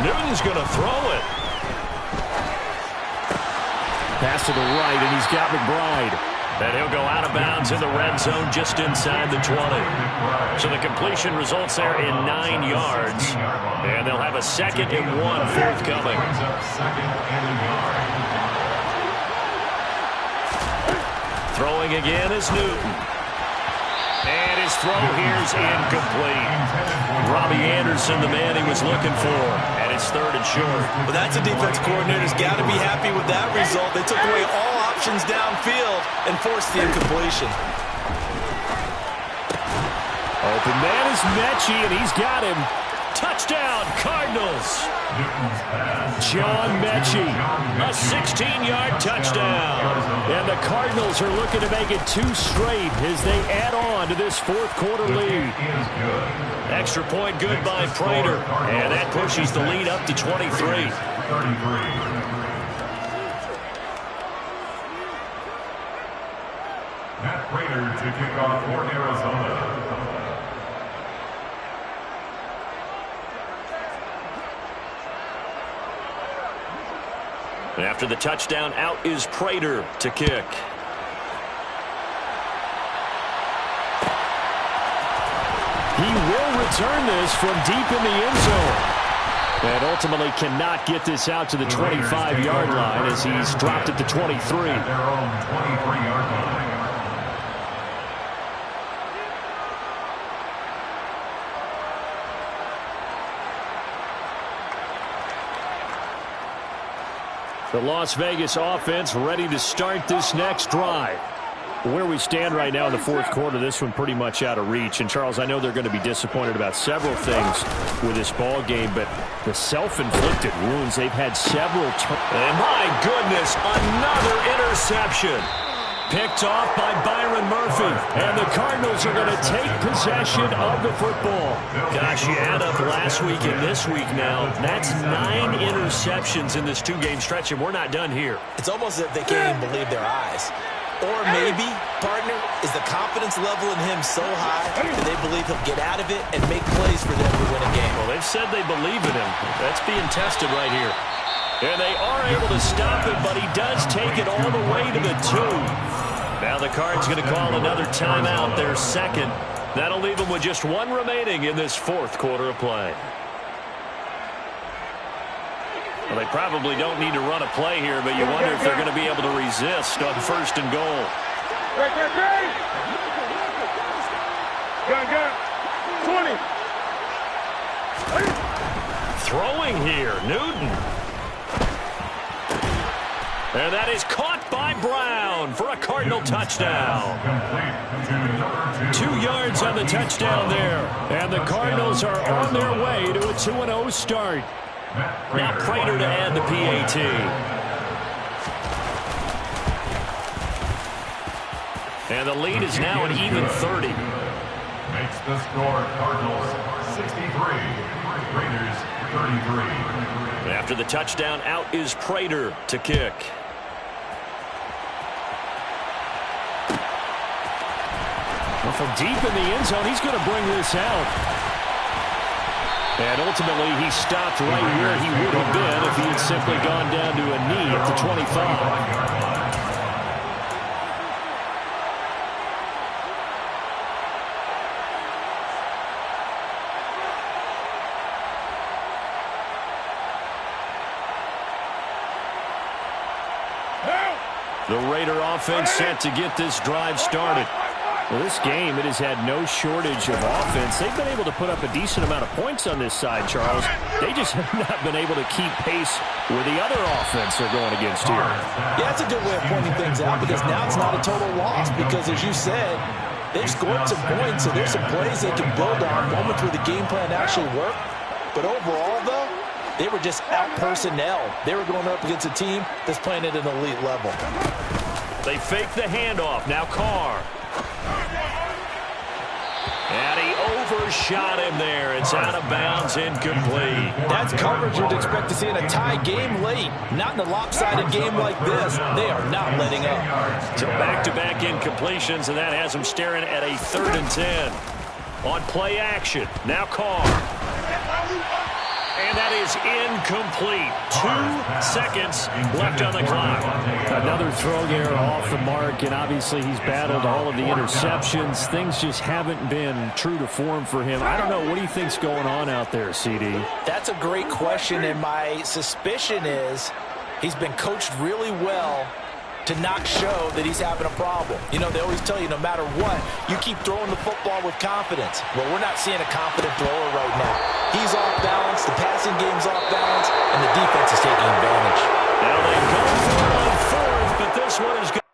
Newton's going to throw it. Pass to the right, and he's got McBride. And he'll go out of bounds in the red zone just inside the 20. So the completion results there in 9 yards. And they'll have a 2nd and 1 forthcoming. Throwing again is Newton. And his throw here is incomplete. Robbie Anderson, the man he was looking for. And it's 3rd and short. Well, that's a defense coordinator's got to be happy with that result. They took away all options downfield and forced the incompletion. Open man is Mechie, and he's got him. Touchdown, Cardinals. John Mechie. A 16-yard touchdown. And the Cardinals are looking to make it 2 straight as they add on to this 4th quarter lead. Extra point good by Prater. And that pushes the lead up to 23. Matt Prater to kick off for Arizona. And after the touchdown, out is Prater to kick. He will return this from deep in the end zone. And ultimately cannot get this out to the 25-yard line as he's dropped at the 23. At their own 23-yard line. The Las Vegas offense ready to start this next drive. Where we stand right now in the 4th quarter, this one pretty much out of reach. And, Charles, I know they're going to be disappointed about several things with this ball game, but the self-inflicted wounds, they've had several. And my goodness, another interception. Picked off by Byron Murphy. And the Cardinals are going to take possession of the football. Gosh, you add up last week and this week now. That's 9 interceptions in this 2-game stretch, and we're not done here. It's almost as if they can't even believe their eyes. Or maybe, partner, is the confidence level in him so high that they believe he'll get out of it and make plays for them to win a game. Well, they've said they believe in him. That's being tested right here. And they are able to stop him, but he does take it all the way to the 2. Now the Cards going to call another timeout, their 2nd. That'll leave them with just 1 remaining in this 4th quarter of play. Well, they probably don't need to run a play here, but you wonder if they're going to be able to resist on 1st and goal. Throwing here, Newton. And that is caught by Brown for a Cardinal touchdown. 2 yards on the touchdown there. And the Cardinals are on their way to a 2-0 start. Now Prater to add the PAT. And the lead is now an even 30. Makes the score Cardinals 63, Raiders 33. After the touchdown, out is Prater to kick. Well, from deep in the end zone, he's going to bring this out. And ultimately, he stopped right where he would have been if he had simply gone down to a knee at the 25. The Raider offense set to get this drive started. Well, this game, it has had no shortage of offense. They've been able to put up a decent amount of points on this side, Charles. They just have not been able to keep pace where the other offense they're going against here. Yeah, that's a good way of pointing things out because now it's not a total loss because, as you said, they've scored some points, so there's some plays they can build on, moments where the game plan actually worked. But overall, though, they were just out personnel. They were going up against a team that's playing at an elite level. They fake the handoff. Now Carr. And he overshot him there. It's out of bounds, incomplete. That's coverage you'd expect to see in a tie game late. Not in a lopsided game like this. They are not letting up. So back-to-back incompletions, and that has them staring at a 3rd and 10. On play action, now Carr. And that is incomplete. 2 seconds left on the clock. Another throw error off the mark, and obviously he's battled all of the interceptions. Things just haven't been true to form for him. I don't know. What do you think's going on out there, CD? That's a great question, and my suspicion is he's been coached really well to not show that he's having a problem. You know, they always tell you no matter what, you keep throwing the football with confidence. Well, we're not seeing a confident thrower right now. He's off balance, the passing game's off balance, and the defense is taking advantage. Now they go for it on 4th, but this one is good.